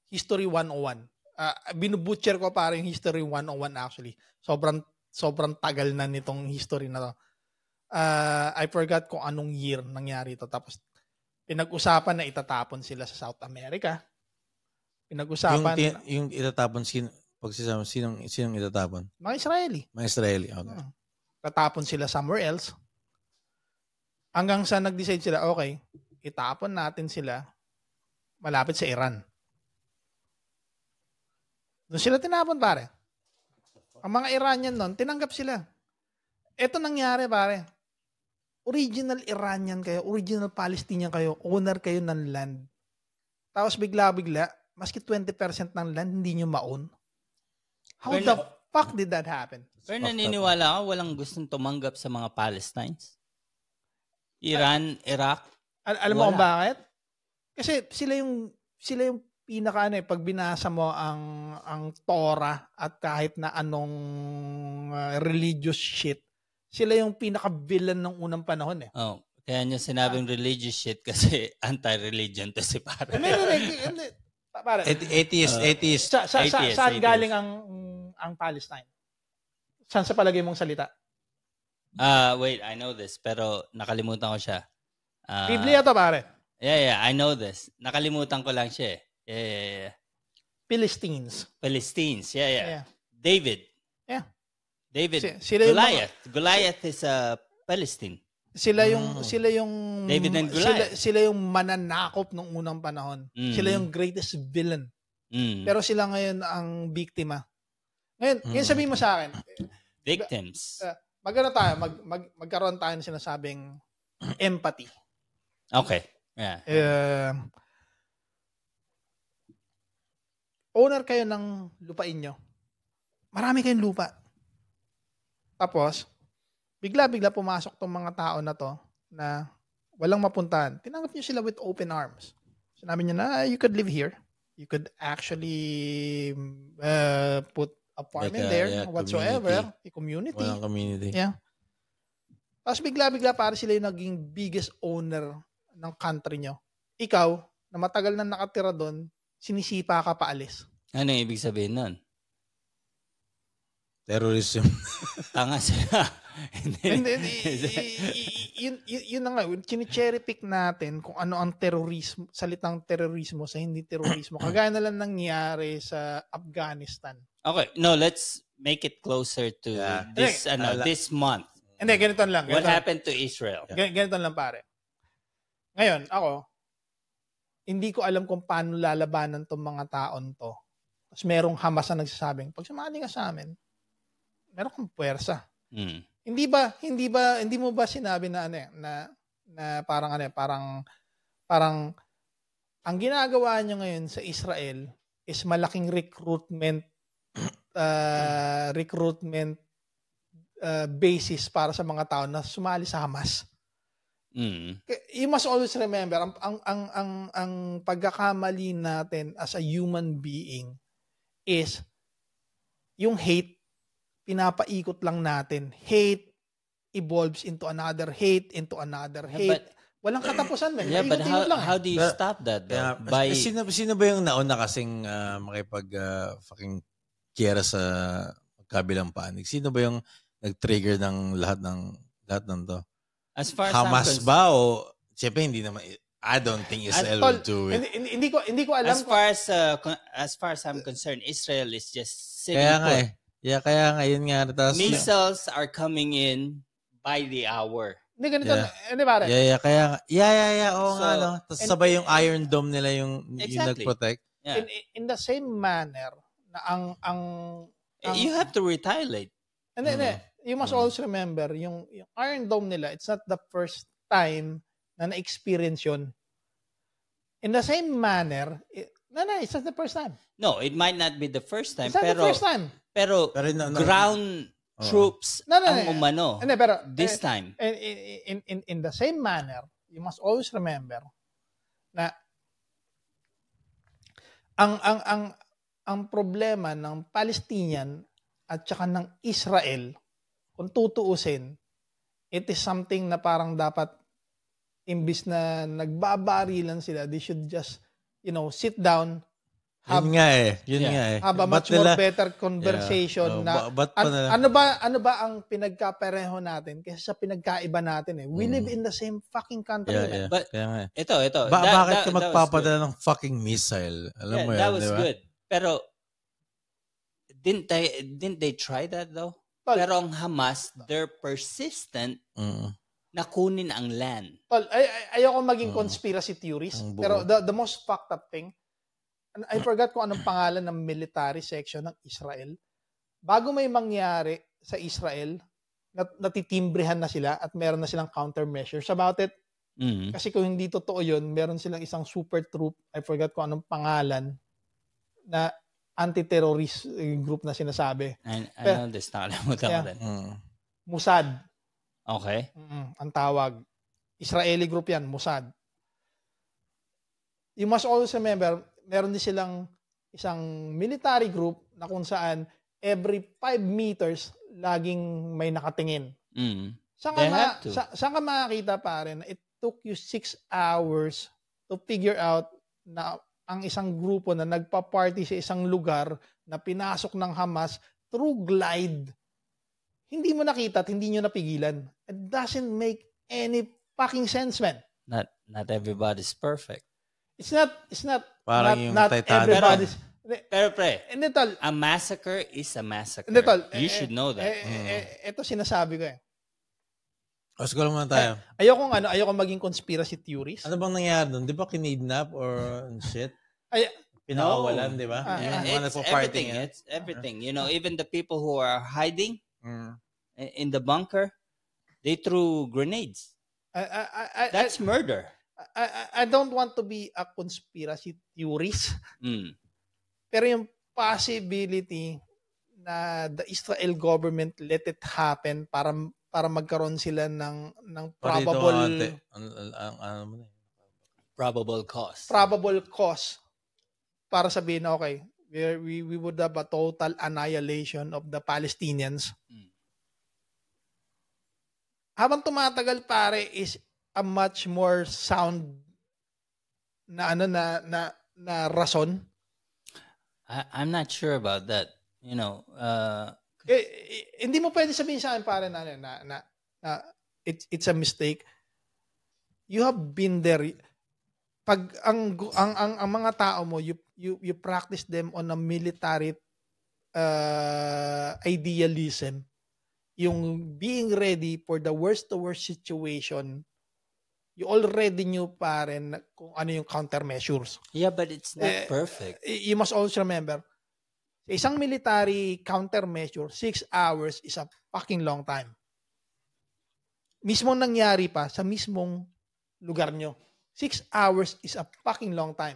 History 101. Binubutcher ko pare yung History 101 actually. Sobrang tagal na nitong history na to. I forgot kung anong year nangyari ito. Tapos pinag-usapan na itatapon sila sa South America. Pinag-usapan yung itatapon sinong itatapon? Mga Israeli. Mga Israeli, okay. Tatapon sila somewhere else. Hanggang sa nag-decide sila, okay, itapon natin sila malapit sa Iran. Doon sila tinapon, pare. Ang mga Iranian nun, tinanggap sila. Ito nangyari, pare. Original Iranian kayo, original Palestinian kayo, owner kayo ng land. Tapos bigla-bigla, maski 20% ng land, hindi nyo ma-own. How the fuck did that happen? Pero naniniwala ka, walang gustong tumanggap sa mga Palestines? Iran, Iraq? Alam mo kung bakit? Kasi sila yung pinaka pag binasa mo ang Torah at kahit na anong religious shit, sila yung pinaka-villain ng unang panahon eh. Oh, kaya niya sinabing religious shit kasi anti-religion to si pare. Hindi. Pare. Atheist. Saan galing ang Palestine? Saan sa palagay mong salita? Wait, I know this, pero nakalimutan ko siya. Biblia to, pare. Yeah, I know this. Nakalimutan ko lang siya. Yeah. Philistines. Yeah. David. Yeah. David. Goliath. Goliath is Palestine. Sila yung David and Goliath. Sila yung mananakop ng unang panahon. Sila yung greatest villain. Pero sila ngayon ang biktima. Ngayon sabihin mo sa akin. Victims. Magkaroon tayo ng sinasabing empathy. Okay. Yeah. Owner kayo ng lupain nyo. Marami kayong lupa. Tapos, bigla-bigla pumasok tong mga tao na to na walang mapuntahan. Tinanggap nyo sila with open arms. Sinabi nyo na, you could live here. You could actually put apartment there, whatsoever. Community. Walang community. Yeah. Tapos bigla-bigla para sila yung naging biggest owner ng country nyo. Ikaw, na matagal na nakatira doon, sinisipa ka paalis. Ano yung ibig sabihin nun? Terrorism. Tanga sila. Yun na nga, chine-cherry pick natin kung ano ang terorismo, salitang terorismo sa hindi terorismo. Kagaya na lang nangyari sa Afghanistan. Okay, no, let's make it closer to this month. Hindi, ganito lang. What happened to Israel? Ganito lang, pare. Ngayon, ako, hindi ko alam kung paano lalabanan tong mga taon to. Tapos merong Hamas na nagsasabing, pag sumali ka sa amin, meron kang puwersa. Hindi mo ba sinabi na parang ang ginagawa nyo ngayon sa Israel is malaking recruitment basis para sa mga tao na sumali sa Hamas. You must always remember ang pagkakamali natin as a human being is yung hate, pinapaikot lang natin. Hate evolves into another hate, into another hate. Walang katapusan, man. Yeah, but how do you stop that, though? Sino ba yung nauna kasing makipag fucking kiyera sa kabilang panig? Sino ba yung nag-trigger ng lahat ng to? As far as Hamas ba o siyempre hindi naman, I don't think Israel will do it. Hindi ko alam. As far as I'm concerned, Israel is just sitting put. Kaya nga, yun nga. Missiles are coming in by the hour. Hindi, ganito. Hindi, pare. Kaya nga. Oo nga, no? Tapos sabay yung Iron Dome nila yung nag-protect. Yeah. In the same manner na ang you have to retaliate. Hindi. You must also remember, yung Iron Dome nila, it's not the first time na na-experience yun. In the same manner, it's not the first time. No, it might not be the first time. It's not the first time. Pero ground troops ang umano. Pero this time. In the same manner, you must always remember na ang problema ng Palestinian at saka ng Israel, kung tutuusin, it is something na parang dapat imbis na nagbabarilan sila, they should just, sit down, Yun nga eh. Have a much more better conversation na ano ba ang pinagkapareho natin kaysa sa pinagkaiba natin eh. We live in the same fucking country. But ito. Bakit ka magpapadala ng fucking missile? Alam mo yan, that was diba? good. Pero didn't they try that though? Pero ang Hamas, they're persistent nakunin ang land. Tol, ayoko maging conspiracy theorist. Pero the most fucked up thing, I forgot kung anong pangalan ng military section ng Israel. Bago may mangyari sa Israel, natitimbrehan na sila at meron na silang countermeasures about it. Kasi kung hindi totoo yun, meron silang isang super troop, I forgot kung anong pangalan, na anti-terrorist group na sinasabi. I know this, nakalimutan ko din. Mossad. Okay. Ang tawag. Israeli group yan, Mossad. You must always remember, meron din silang isang military group na kung saan every 5 meters laging may nakatingin. Saan ka makakita pare na it took you 6 hours to figure out na ang isang grupo na nagpa-party sa isang lugar na pinasok ng Hamas through glide, hindi mo nakita at hindi nyo napigilan. It doesn't make any fucking sense, man. Not everybody's perfect. It's not parang not everybody's. Pero pre, tol, a massacre is a massacre. Tol, you should know that. Ito sinasabi ko eh. Siguro muna tayo. Ayokong maging conspiracy theorist. Ano bang nangyari doon? Di ba kinidnap or shit? Pinakawalan, di ba? It's everything. It's everything. You know, even the people who are hiding in the bunker, they threw grenades. That's murder. I don't want to be a conspiracy theorist. Pero yung possibility na the Israel government let it happen para magkaroon sila ng probable cause para sabihin na okay, we would have a total annihilation of the Palestinians. Habang tumatagal pare is a much more sound na rason. I'm not sure about that. You know, hindi mo pwede sabihin sa akin pare na it's a mistake. You have been there. Pag ang mga tao mo, you practice them on a military idealism. Yung being ready for the worst to worst situation, you already knew pare kung ano yung countermeasures. Yeah, but it's not perfect. You must also remember, isang military countermeasure, 6 hours is a fucking long time. Mismong nangyari pa sa mismong lugar nyo. 6 hours is a fucking long time.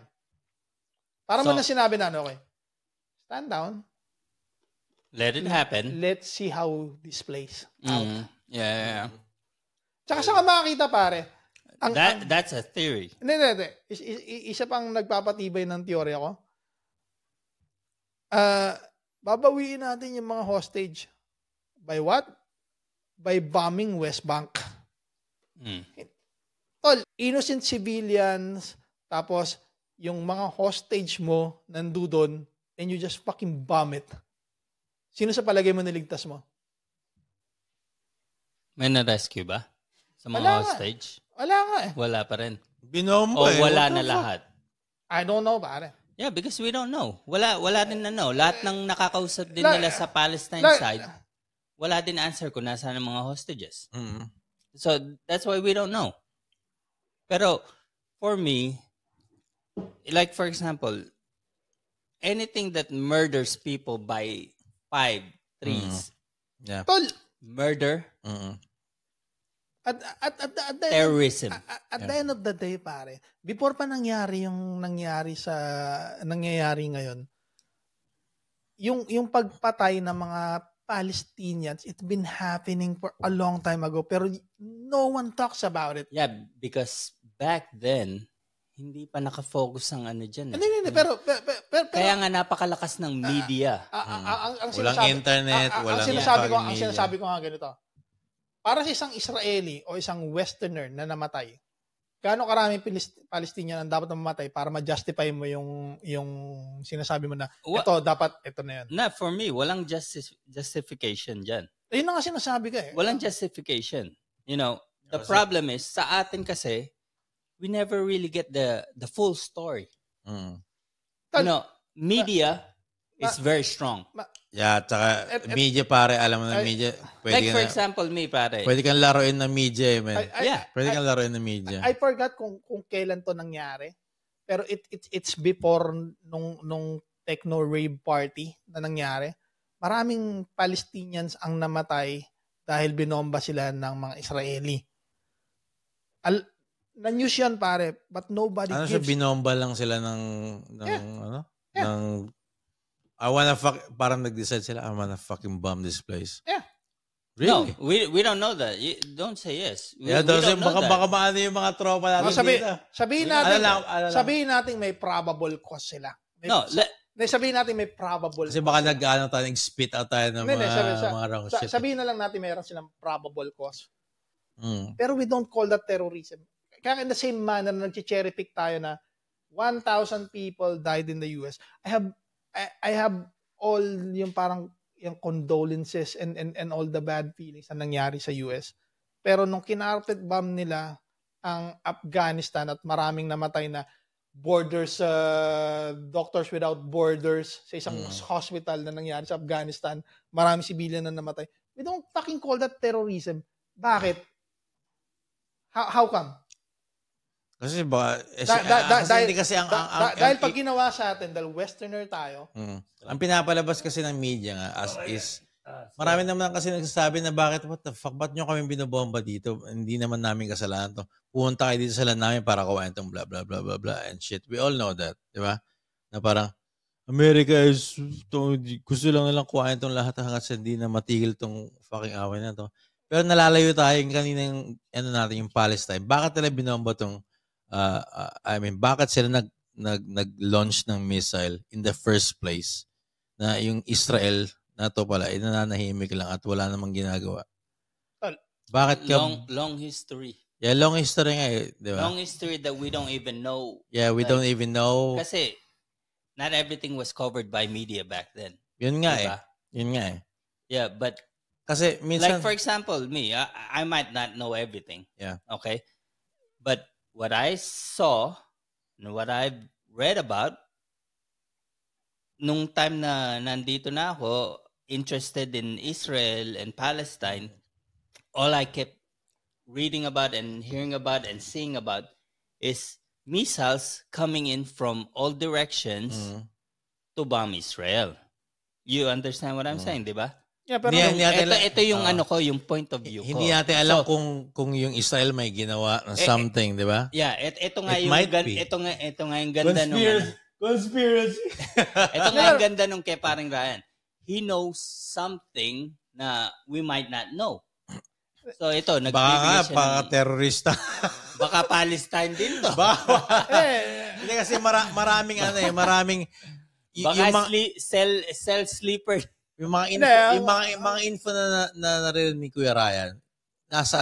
Para man na sinabi na okay, stand down. Let it happen. Let's see how this plays out. Yeah. Tsaka saan ka makakita pare? That's a theory. Hindi. Isa pang nagpapatibay ng teorya ko. Babawiin natin yung mga hostage. By what? By bombing West Bank. Tol, innocent civilians, tapos yung mga hostage mo nandudon, and you just fucking bomb it. Sino sa palagay mo niligtas mo? May na-rescue ba? Sa mga hostage? Wala nga eh. Wala pa rin. Binombo eh. O wala na lahat? I don't know, pare. Yeah, because we don't know. Wala din na know. Lahat ng nakakausap din nila sa Palestine side, wala din answer kung nasaan ang mga hostages. So, that's why we don't know. Pero, for me, like for example, anything that murders people by 5 trees, Tol, murder, at terrorism. At the end of the day, pare, before pa nangyari yung nangyayari ngayon, yung pagpatay ng mga Palestinians, it's been happening for a long time ago, pero no one talks about it. Yeah, because back then, hindi pa nakafocus ang ano dyan. Hindi, pero kaya nga napakalakas ng media. Walang internet, walang ang sinasabi ko nga ganito. Para sa isang Israeli o isang Westerner na namatay, gaano karaming Palestinian ang dapat na mamatay para ma-justify mo yung sinasabi mo na ito na yun. Na, for me, walang justification dyan. Yun na nga sinasabi ko eh. Walang justification. You know, the problem is, sa atin kasi, we never really get the full story. You know, media is very strong. Yeah, tsaka media pare, alam mo na media. Like for example, me pare. Pwede kang laruin ng media, man. Pwede kang laruin ng media. I forgot kung kailan to nangyari. Pero it's before nung techno rave party na nangyari. Maraming Palestinians ang namatay dahil binomba sila ng mga Israeli. Na-news yan pare, but nobody gives. Binomba lang sila ng parang nag-decide sila, I wanna fucking bomb this place. Yeah. Really? No, we don't know that. Don't say yes. We don't know that. Baka maano yung mga tropa natin dito. Sabihin natin may probable cause sila. Sabihin natin may probable kasi baka nag-spit out tayo ng mga wrong shit. Sabihin na lang natin mayroon silang probable cause. Pero we don't call that terrorism. Kaya in the same manner, nag-cherry pick tayo na 1,000 people died in the US. I have all yung parang yung condolences and all the bad feelings na nangyari sa US. Pero nung kinarpet bomb nila ang Afghanistan at maraming namatay na Doctors Without Borders sa isang hospital na nangyari sa Afghanistan, maraming civilian na namatay. We don't fucking call that terrorism. Bakit? How come? Kasi ba dahil pag ginawa sa atin dahil westerner tayo. Ang pinapalabas kasi ng media nga marami naman kasi nagsasabi na bakit what the fuck ba't nyo kami binobomba dito? Hindi naman namin kasalanan to. Pumunta kayo dito sa land namin para kuwain tong blah blah blah blah blah and shit. We all know that, di ba? Na parang America is gusto lang nilang kuwain tong lahat hanggang sa hindi na matigil tong fucking away na to. Pero nalalayo tayo yung kaninang natin yung Palestine. Bakit nila binomba tong bakit sila nag-launch ng missile in the first place na yung Israel na to pala ay nananahimik lang at wala namang ginagawa? Bakit long history. Yeah, long history nga di ba? Long history that we don't even know. Yeah, we don't even know. Kasi not everything was covered by media back then. Yun nga Yun nga Yeah, but kasi minsan, like for example, me, I might not know everything. Yeah. Okay? But what I saw and what I've read about, nung time na nandito na ako, interested in Israel and Palestine, all I kept reading about and hearing about and seeing about is missiles coming in from all directions to bomb Israel. You understand what I'm saying, di ba? Yeah, pero ito yung yung point of view ko. Hindi natin alam kung yung Israel may ginawa ng something, di ba? Yeah, ito nga yung ganda nung conspiracy. Ito nga yung ganda nung kay paring Ryan. He knows something na we might not know. So ito, nagbibigay siya baka terorista. Baka Palestine din to. Hindi kasi maraming baka cell sleeper. Yung mga info na narinig ni Kuya Ryan, nasa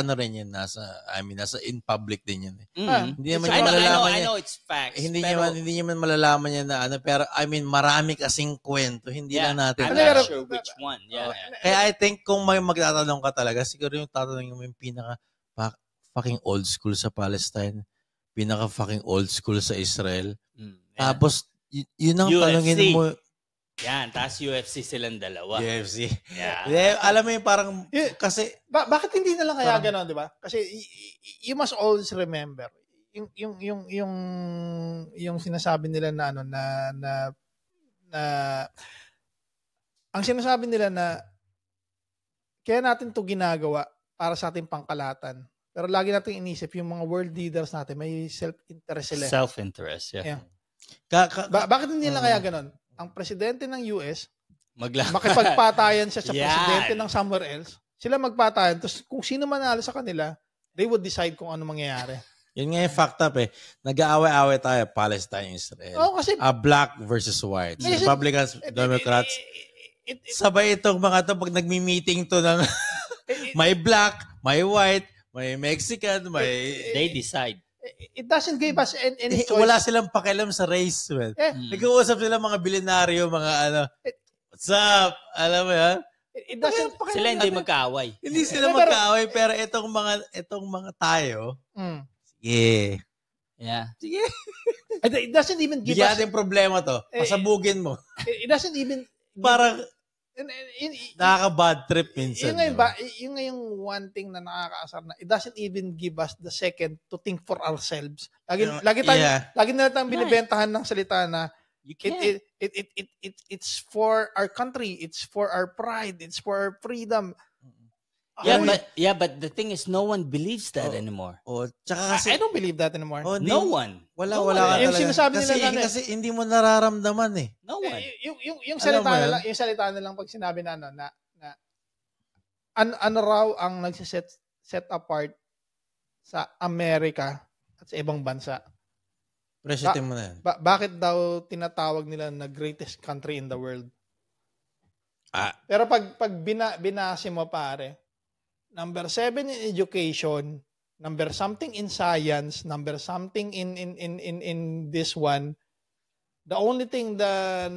in public din yan. Hindi naman I know it's facts. Hindi naman malalaman niya na pero marami kasing kwento, hindi lang natin. I'm not sure which one. Yeah. Kaya I think kung may magtatanong ka talaga, siguro yung tatanungin mo yung pinaka fucking old school sa Palestine, pinaka fucking old school sa Israel. Tapos yun ang tanungin mo. Yan, taas UFC silang dalawa. UFC. Yeah. Alam mo yung parang, kasi... bakit hindi na lang kaya gano'n, di ba? Kasi you must always remember, yung sinasabi nila na ang sinasabi nila na kaya natin to ginagawa para sa ating pangkalahatan. Pero lagi natin inisip, yung mga world leaders natin, may self-interest sila. Self-interest, yeah. Bakit hindi na kaya gano'n? Ang presidente ng US, makipagpatayan siya sa presidente ng somewhere else. Sila magpatayan. Tapos kung sino manalo sa kanila, they would decide kung ano mangyayari. Yun nga yung fact up Nag-aaway-aaway tayo, Palestine, Israel. Kasi black versus white. Republicans, Democrats. Sabay itong mga to pag nagmi-meeting to ng may black, may white, may Mexican, they decide. It doesn't give us any choice. Wala silang pakialam sa race, man. Nag-uusap sila mga bilyonaryo, mga what's up? Alam mo yan? It doesn't sila hindi magkaaway. Hindi sila magkaaway, pero itong mga tayo, sige. Yeah. Sige. It doesn't even give us... Bigyan natin problema to. Pasabugin mo. It doesn't even... Parang... Nakaka-bad trip minsan. Yung one thing na nakakaasar na, it doesn't even give us the second to think for ourselves. Lagi na tayong binibentahan ng salita na it's for our country, it's for our pride, it's for our freedom. But the thing is, no one believes that anymore. Tsaka kasi, I don't believe that anymore. No one. Wala ka yung sinasabi nila kasi hindi mo nararamdaman eh. No one. Yung salita na lang pag sinabi na ano raw ang nagsiset apart sa Amerika at sa ibang bansa. Presutin mo na yan. Bakit daw tinatawag nila na greatest country in the world? Pero pag binase mo pare, number 7 in education, number something in science, number something in this one. The only thing na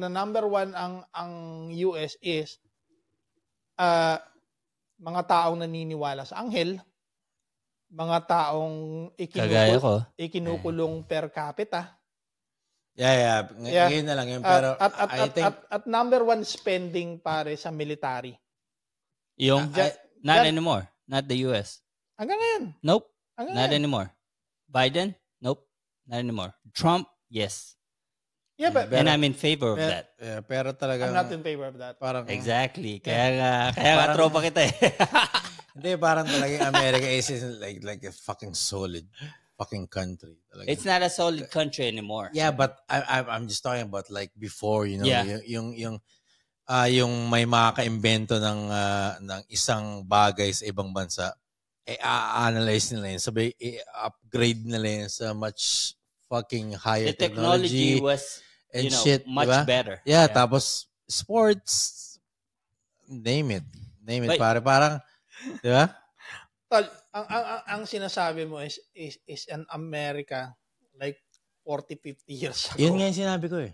number 1 ang US is mga taong naniniwala sa anghel, mga taong ikinukulong per capita. Ngayon na lang yun. Pero I think at number 1 spending pare sa military. Not anymore. Not the US. Hanggang ngayon. Nope. Not anymore. Biden? Nope. Not anymore. Trump? Yes. Yeah, but and I'm in favor of that. Yeah, pero talaga I'm not in favor of that. Exactly. Kaya nga tropa kita eh. Hindi, parang talaga America is like a fucking solid fucking country. Talaga. It's not a solid country anymore. Yeah, but I'm just talking about like before, you know, yung may makaka-imbento ng isang bagay sa ibang bansa, analyze nila yun, sabi, upgrade nila yun sa much fucking higher technology was and shit, much diba? better. Yeah, tapos sports, name it, parang, di ba? Tol, ang sinasabi mo is an America like 40-50 years ago. Yun nga yung sinabi ko eh.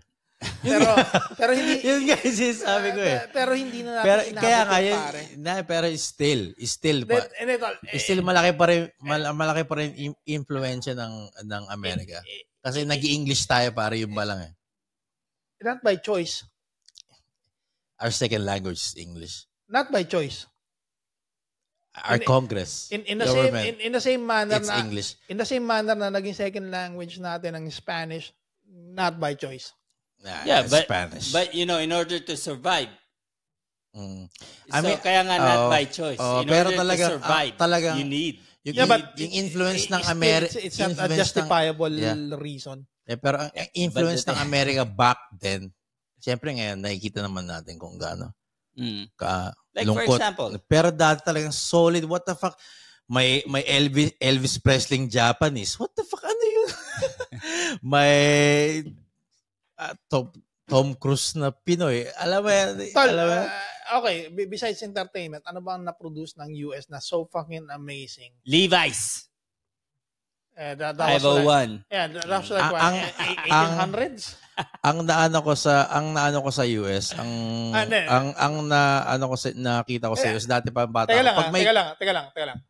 pero hindi yun nga yung sinasabi ko eh. Pero hindi na natin kaya nga yun, pero still malaki pa rin influensya ng Amerika. Kasi nag-i-English tayo para yung balang eh. Not by choice. Our second language is English. Not by choice. Our Congress, in the same manner it's na English. In the same manner na naging second language natin ang Spanish, not by choice. Spanish. But you know, in order to survive. Kaya nga not by choice. In order to survive, you need. But yung influence ng America, it's not a justifiable reason. Pero ang influence ng America back then, siyempre ngayon nakikita naman natin kung gaano. Like lungkot. for example, pero dati talagang solid. What the fuck? May Elvis Presley Japanese. What the fuck? Ano yun? May Tom Cruise na Pinoy. Alam mo yan? Okay, besides entertainment, ano ba ang na-produce ng US na so fucking amazing? Levi's. That 501. That was like 1800s. Ang naano ko sa US, nakita ko sa US dati pa bata. Teka lang.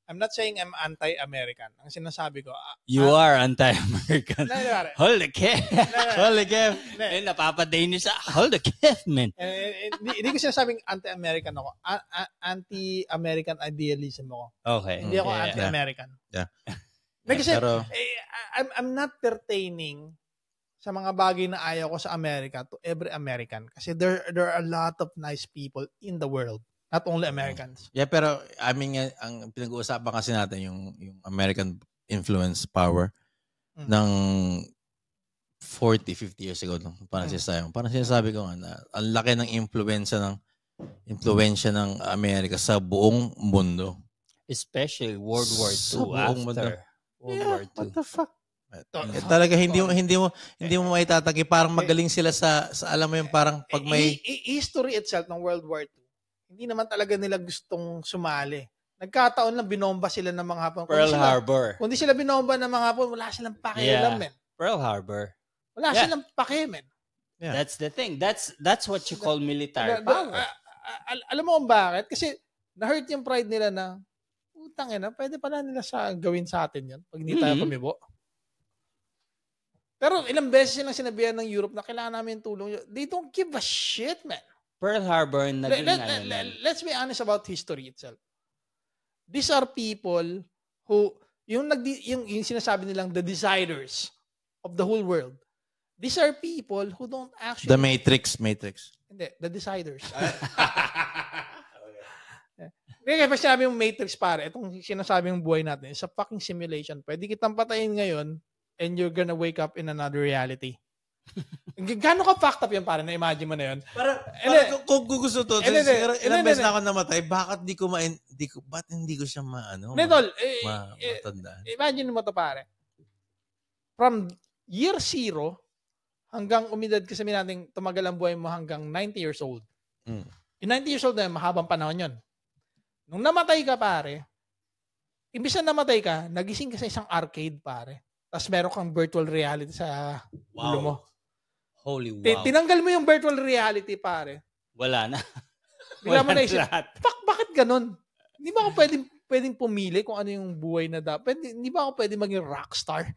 I'm not saying I'm anti-American. Ang sinasabi ko, you are anti-American. Hold the kef. Hold the kef. Napapaday niyo sa hold the kef, man. Hindi ko sinasabing anti-American ako. Anti-American idealism ako. Okay. Hindi ako anti-American. Yeah. Kasi, I'm not pertaining sa mga bagay na ayaw ko sa America to every American. Kasi there are a lot of nice people in the world. Not only Americans. Yeah, pero I mean, ang pinag-uusapan kasi natin yung American influence power ng 40-50 years ago. Parang sinasabi ko nga na ang laki ng influensya ng Amerika sa buong mundo. Especially World War II after. World War II. What the fuck? Talaga hindi mo maitatagi, parang magaling sila sa alam mo yung parang pag may history itself ng World War II. Hindi naman talaga nila gustong sumali. Nagkataon lang binomba sila ng mga Hapon. Pearl Harbor. Kung di sila binomba ng mga Hapon, wala silang pakialam, men. Pearl Harbor. Wala silang pake, men. Yeah. That's the thing. That's what you call military power. Alam mo kung bakit? Kasi na-hurt yung pride nila na utang ina, pwede pala nila gawin sa atin yan pag hindi tayo kumibo. Pero ilang beses silang sinabihan ng Europe na kailangan namin tulong. They don't give a shit, man. Pearl Harbor naging let's be honest about history itself. These are people who yung sinasabi nilang the deciders of the whole world. These are people who don't actually... The Matrix. Hindi, the deciders. Kaya pa sinabi yung Matrix, pare, itong sinasabi yung buhay natin, it's a fucking simulation. Pwede kitang patayin ngayon and you're gonna wake up in another reality. Gano'n ka fucked up yan, pare, na-imagine mo na yun? Kung gusto to, ilang beses na ako namatay, ba't hindi ko siya matandaan? Imagine mo to, pare. From year 0 hanggang umidad kasi natin tumagal ang buhay mo hanggang 90 years old. Yung 90 years old na yun, mahabang panahon yun. Nung namatay ka, pare, imbis na namatay ka, nagising ka sa isang arcade, pare. Tapos meron kang virtual reality sa ulo mo. Holy wow. Tinanggal mo yung virtual reality, pare. Wala na. Bigla mo na isip, bakit ganun? Hindi ba ako pwedeng pumili kung ano yung buhay na dapat? Hindi ba ako pwedeng maging rockstar?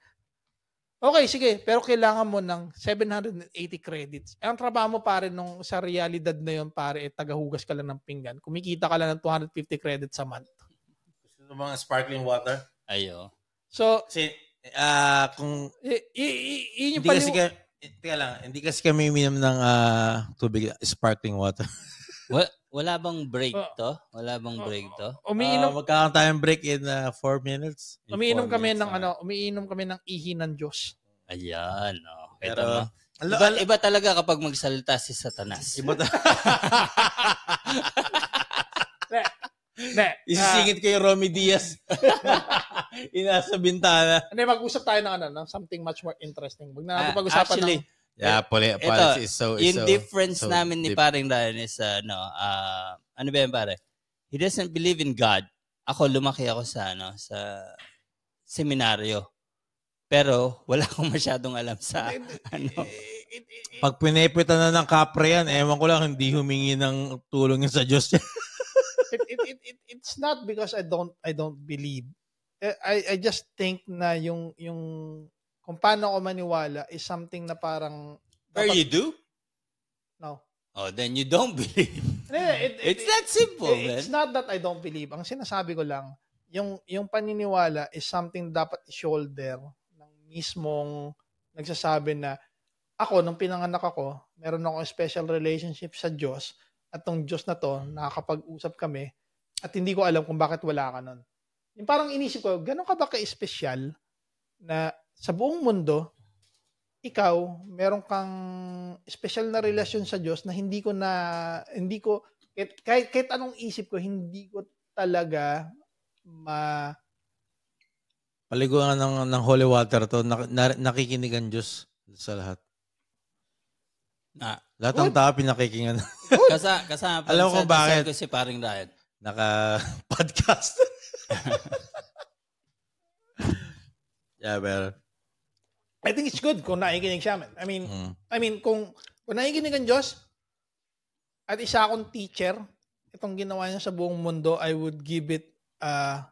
Okay, sige. Pero kailangan mo ng 780 credits. Ang trabaho mo, pare, nung sa realidad na yun, pare, tagahugas ka lang ng pinggan. Kumikita ka lang ng 250 credits a month. Gusto mo mga sparkling water? Ayo. So, kasi, kung... hindi kasi kami uminom ng tubig, sparkling water. Wala bang break to? Magkakaroon tayong break in 4 minutes. Umiinom kami ng ihi ng Diyos. Ayan, no. Pero iba talaga kapag magsalita si Satanas. Isisingit ko yung Romy Diaz. Inasa bintana. Mag-usap tayo ng something much more interesting. Huwag na natin pag-usapan actually, policy is so difference so namin ni paring Ryan is ano ba yan, pare? He doesn't believe in God. Lumaki ako sa seminaryo. Pero wala akong masyadong alam sa Pag pineputan na ng kapre yan, ewan ko lang, hindi humingi ng tulong sa Diyos. It's not because I don't believe. I just think na yung kung paano ako maniwala is something na parang... Or you do? No. Oh, then you don't believe. It's that simple, man. It's not that I don't believe. Ang sinasabi ko lang, yung paniniwala is something dapat i-shoulder ng mismong nagsasabi na ako, nung pinanganak ako, meron akong special relationship sa Diyos at tong Diyos na to, nakakapag-usap kami at hindi ko alam kung bakit wala ka nun. Yung parang inisip ko, gano'n ka ba ka-espesyal na sa buong mundo, ikaw, meron kang special na relasyon sa Diyos na hindi ko, kahit anong isip ko, hindi ko talaga paliguan ng holy water to, nakikinig ang Diyos sa lahat. Lahat ng tao pinakikingan. Kasama alam ko bakit. Ko si paring Ryan. Naka-podcast. Yeah, well, I think it's good kung nakikinig siya. I mean, kung nakikinig ang Diyos at isa akong teacher, itong ginawa niya sa buong mundo, I would give it -3.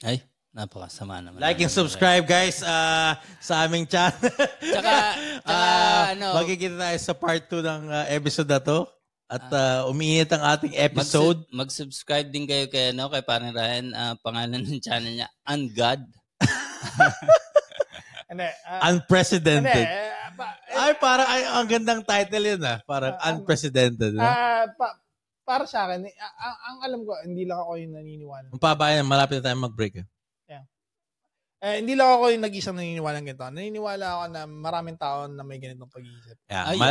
Ay, napakasama naman. Like and subscribe, guys, sa aming channel. Tsaka magkikita tayo sa part 2 ng episode na to. At umiinit ang ating episode. Mag-subscribe din kayo kay Parang Ryan. Pangalan ng channel niya, Ungod. Unprecedented. Parang ang gandang title yun Parang unprecedented. Para sa akin, ang alam ko, hindi lang ako yung naniniwala. Ang pabayan, malapit na tayo mag-break. Hindi lang ako yung nag-isang naniniwala ng ganito. Naniniwala ako na maraming tao na may ganitong pag-iisip.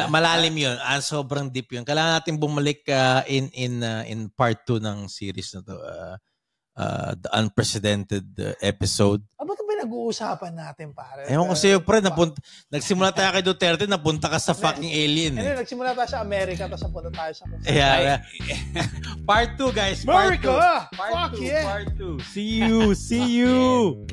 Malalim yun. Sobrang deep yun. Kailangan natin bumalik in part 2 ng series na to. The unprecedented episode. Ano itong pinag-uusapan natin, pare? Ewan ko sa'yo, pre. Nagsimula tayo kay Duterte, napunta ka sa fucking alien. Nagsimula tayo sa Amerika, tapos napunta tayo sa... Part 2, guys. America! Part 2. See you!